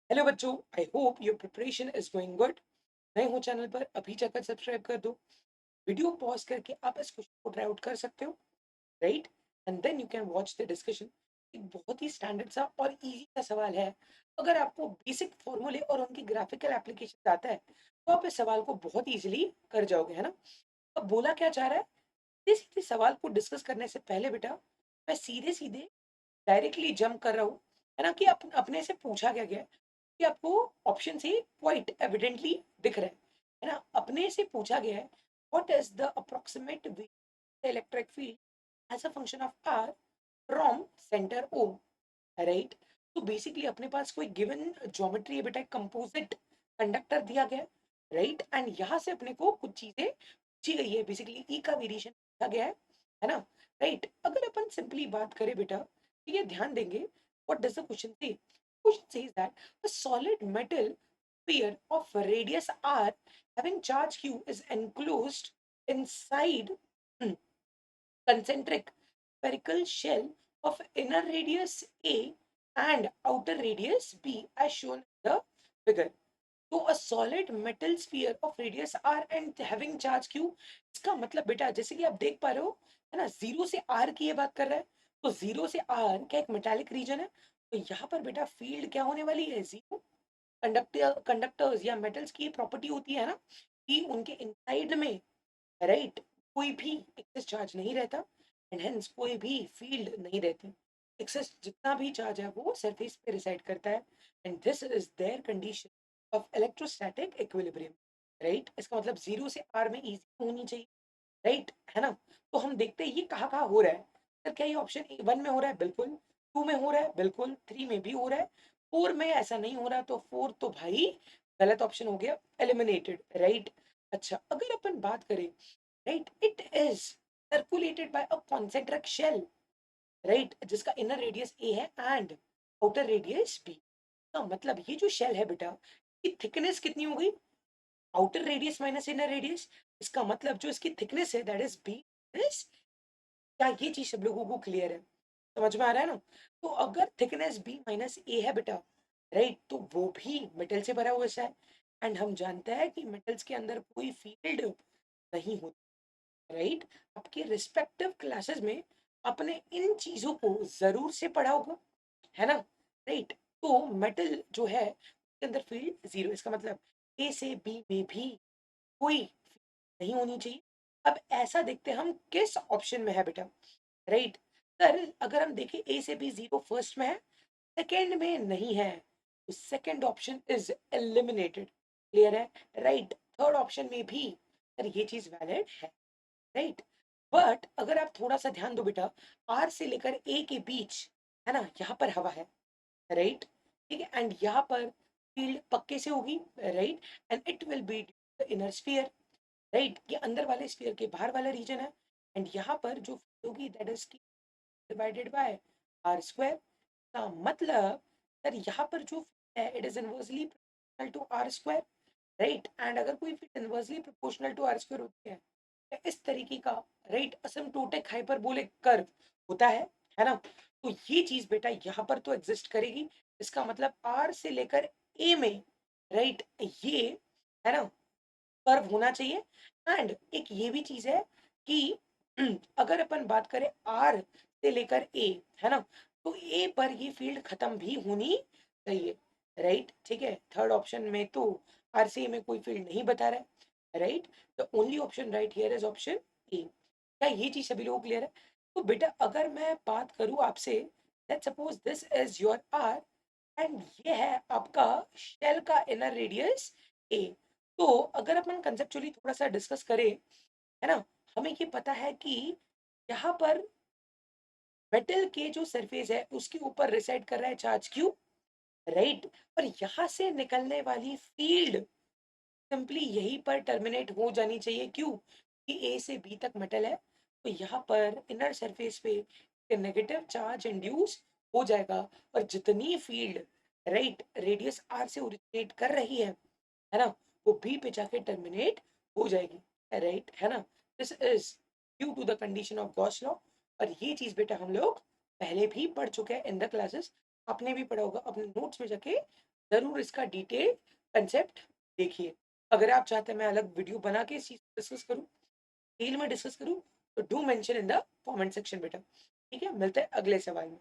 Hello बच्चों, I hope your preparation is going good. नए हो चैनल पर अभी जाकर सब्सक्राइब कर दो। वीडियो पॉज करके आप इस क्वेश्चन को ट्राई आउट कर सकते हो, right? And then you can watch the discussion. एक बहुत ही स्टैंडर्ड सा और इजी सा सवाल है। अगर आपको बेसिक फॉर्मूले और उनकी ग्राफिकल एप्लीकेशन आता है तो आप इस सवाल को बहुत इजीली कर जाओगे, है ना? अब बोला क्या चाह रहा है, सीधे सीधे सवाल को डिस्कस करने से पहले बेटा मैं सीधे सीधे डायरेक्टली जंप कर रहा हूँ, है ना? कि अपने से पूछा क्या गया है कि आपको ऑप्शन से क्वाइट एविडेंटली दिख रहा है ना? अपने से पूछा गया है what is the approximate electric field as a function of R from centre O, right? तो बेसिकली अपने पास कोई गिवन ज्योमेट्री है बेटा, कंपोजिट कंडक्टर दिया गया है, राइट? एंड यहाँ से अपने को कुछ चीजें पूछी गई है, बेसिकली ई का वेरिएशन पूछा गया है ना? राइट? अगर अपन सिंपली बात करें बेटा, ठीक है, ध्यान देंगे, व्हाट डज द क्वेश्चन से? Question says that a solid metal sphere of radius r having charge q is enclosed inside concentric spherical shell of inner radius a and outer radius b as shown in the figure. तो a solid metal sphere of radius r and having charge q, इसका मतलब बेटा जैसे कि आप देख पा रहे हो, है ना, जीरो से r की ये बात कर रहा है। तो जीरो से r क्या एक मेटालिक रीजन है, तो यहाँ पर बेटा फील्ड क्या होने वाली है, जीरो। कंडक्टर्स या मेटल्स की प्रॉपर्टी होती है ना कि उनके इनसाइड में, राइट, कोई भी एक्सेस चार्ज नहीं रहता एंड हेंस कोई भी फील्ड नहीं रहती। एक्सेस जितना भी चार्ज है वो सरफेस पे रिसाइड करता है and this is there condition of electrostatic equilibrium, right? इसका मतलब जीरो से आर में इजी होनी चाहिए, राइट, है ना? तो हम देखते हैं ये कहाँ कहाँ हो रहा है। सर क्या ये ऑप्शन वन में हो रहा है? बिल्कुल। टू में हो रहा है? बिल्कुल। थ्री में भी हो रहा है। फोर में ऐसा नहीं हो रहा, तो फोर तो भाई गलत ऑप्शन हो गया, एलिमिनेटेड, राइट? अच्छा, अगर अपन बात करें, right, it is circulated by a concentric shell, right, जिसका इनर रेडियस ए है एंड आउटर रेडियस बी। का मतलब ये जो शेल है बेटा, की थिकनेस कितनी हो गई? Outer radius minus inner radius. इसका मतलब जो इसकी थिकनेस है दैट इज बी इज, क्या ये चीज सब लोगों को क्लियर है? समझ में आ रहा है ना? तो अगर थिकनेस बी माइनस ए है बेटा, राइट, तो वो भी मेटल से भरा हुआ है एंड हम जानते हैं कि मेटल्स के अंदर कोई फील्ड नहीं होती, राइट? आपके रिस्पेक्टिव क्लासेस में आपने इन चीजों को जरूर से पढ़ा होगा, है ना? राइट? तो मेटल जो है उसके अंदर फील्ड जीरो, इसका मतलब ए से बी में भी कोई नहीं होनी चाहिए। अब ऐसा देखते हैं हम किस ऑप्शन में है बेटा, राइट? सर अगर हम देखें ए से बी जीरो फर्स्ट में है, सेकेंड में नहीं है, तो second option is eliminated. Clear है? राइट? थर्ड ऑप्शन में भी सर ये चीज वैलिड है, राइट? बट अगर आप थोड़ा सा ध्यान दो बेटा, आर से लेकर ए के बीच, है ना, यहाँ पर हवा है, राइट? ठीक है, एंड यहाँ पर फील्ड पक्के से होगी, right? And it will be inner sphere, right? ये अंदर वाले स्फीयर के बाहर वाला रीजन है एंड यहाँ पर जो फील्ड होगी that is divided by R square. का मतलब सर यहाँ पर जो फील्ड है it is inversely proportional to R square, right? And अगर कोई field inversely proportional to R square होती है, इस तरीके का, राइट, असिम्प्टोटिक हाइपरबोलिक कर्व होता है ना? तो ये चीज बेटा यहाँ पर तो एग्जिस्ट करेगी। इसका मतलब आर से लेकर ए में, राइट, ये, है ना, कर्व होना चाहिए। एंड एक ये भी चीज है कि अगर अपन बात करें आर से लेकर ए, है ना, तो ए पर ये फील्ड खत्म भी होनी चाहिए, राइट? ठीक है, थर्ड ऑप्शन में तो आर से ए में कोई फील्ड नहीं बता रहा है, right? The only option right here is option A. क्या ये चीज सभी लोगों को क्लियर है? तो बेटा अगर मैं बात करूं आपसे, let's suppose this is your R and ये है आपका शेल का इनर रेडियस ए। तो अगर अपन कंसेप्चुअली थोड़ा सा डिस्कस करें, है ना, हमें ये पता है कि यहाँ पर मेटल के जो सरफेस है उसके ऊपर रिसाइड कर रहा है चार्ज क्यू, राइट? और यहाँ से निकलने वाली फील्ड सिंपली यहीं पर टर्मिनेट हो जानी चाहिए, क्यों? कि ए से बी तक मेटल है, तो यहाँ पर इनर सरफेस पे नेगेटिव चार्ज इंड्यूस हो जाएगा और जितनी फील्ड, राइट, रेडियस आर से ओरिजिनेट कर रही है ना, वो बी पे जाके टर्मिनेट हो जाएगी, राइट, है ना? This is due to the condition of Gauss law. और ये चीज बेटा हम लोग पहले भी पढ़ चुके हैं इन द क्लासेस, आपने भी पढ़ा होगा, अपने नोट्स में जाके जरूर इसका डिटेल कंसेप्ट देखिए। अगर आप चाहते हैं मैं अलग वीडियो बना के इस चीज को डिस्कस करूं, डिटेल में डिस्कस करूं, तो do mention in the comment section बेटा। ठीक है, मिलते हैं अगले सवाल में।